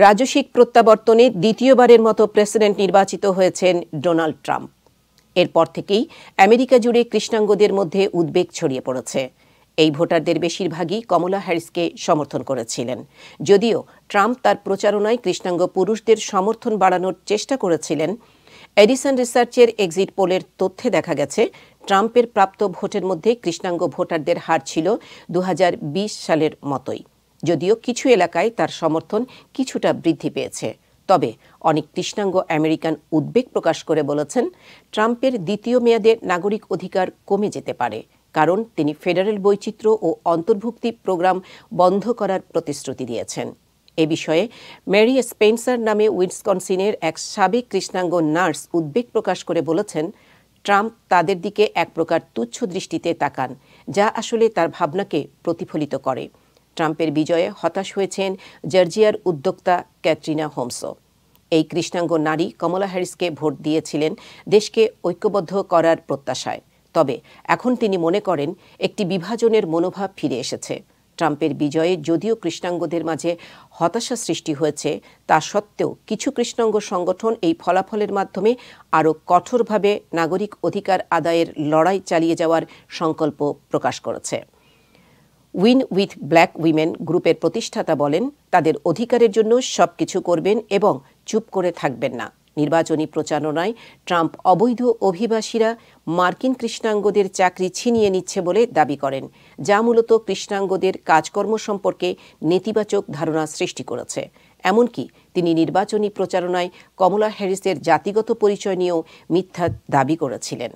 রাজস্বিক প্রত্যাবর্তনে দ্বিতীয়বারের মতো প্রেসিডেন্ট নির্বাচিত হয়েছেন ডোনাল্ড ট্রাম্প। এরপর থেকেই আমেরিকা জুড়ে কৃষ্ণাঙ্গদের মধ্যে উদ্বেগ ছড়িয়ে পড়েছে। এই ভোটারদের বেশিরভাগই কমলা হ্যারিসকে সমর্থন করেছিলেন। যদিও ট্রাম্প তার প্রচারণায় কৃষ্ণাঙ্গ পুরুষদের সমর্থন বাড়ানোর চেষ্টা করেছিলেন, এডিসন রিসার্চের এক্সিট পোলের তথ্যে দেখা গেছে ট্রাম্পের প্রাপ্ত ভোটের মধ্যে কৃষ্ণাঙ্গ ভোটারদের হার ছিল 2020 সালের মতোই। যদিও কিছু এলাকায় তার সমর্থন কিছুটা বৃদ্ধি পেয়েছে। তবে অনেক কৃষ্ণাঙ্গ আমেরিকান উদ্বেগ প্রকাশ করে বলেছেন, ট্রাম্পের দ্বিতীয় মেয়াদে নাগরিক অধিকার কমে যেতে পারে, কারণ তিনি ফেডারেল বৈচিত্র্য ও অন্তর্ভুক্তি প্রোগ্রাম বন্ধ করার প্রতিশ্রুতি দিয়েছেন। এ বিষয়ে মেরি স্পেন্সার নামে উইসকনসিনের এক সাবেক কৃষ্ণাঙ্গ নার্স উদ্বেগ প্রকাশ করে বলেছেন, ট্রাম্প তাদের দিকে এক প্রকার তুচ্ছ দৃষ্টিতে তাকান, যা আসলে তার ভাবনাকে প্রতিফলিত করে। ট্রাম্পের বিজয়ে হতাশ হয়েছেন জর্জিয়ার উদ্যোক্তা ক্যাটরিনা হোমসও। এই কৃষ্ণাঙ্গ নারী কমলা হ্যারিসকে ভোট দিয়েছিলেন দেশকে ঐক্যবদ্ধ করার প্রত্যাশায়। তবে এখন তিনি মনে করেন একটি বিভাজনের মনোভাব ফিরে এসেছে। ট্রাম্পের বিজয়ে যদিও কৃষ্ণাঙ্গদের মাঝে হতাশা সৃষ্টি হয়েছে, তা সত্ত্বেও কিছু কৃষ্ণাঙ্গ সংগঠন এই ফলাফলের মাধ্যমে আরও কঠোরভাবে নাগরিক অধিকার আদায়ের লড়াই চালিয়ে যাওয়ার সংকল্প প্রকাশ করেছে। উইন উইথ ব্ল্যাক উইমেন গ্রুপের প্রতিষ্ঠাতা বলেন, তাদের অধিকারের জন্য সবকিছু করবেন এবং চুপ করে থাকবেন না। নির্বাচনী প্রচারণায় ট্রাম্প অবৈধ অভিবাসীরা মার্কিন কৃষ্ণাঙ্গদের চাকরি ছিনিয়ে নিচ্ছে বলে দাবি করেন, যা মূলত কৃষ্ণাঙ্গদের কাজকর্ম সম্পর্কে নেতিবাচক ধারণা সৃষ্টি করেছে। এমনকি তিনি নির্বাচনী প্রচারণায় কমলা হ্যারিসের জাতিগত পরিচয় নিয়েও মিথ্যা দাবি করেছিলেন।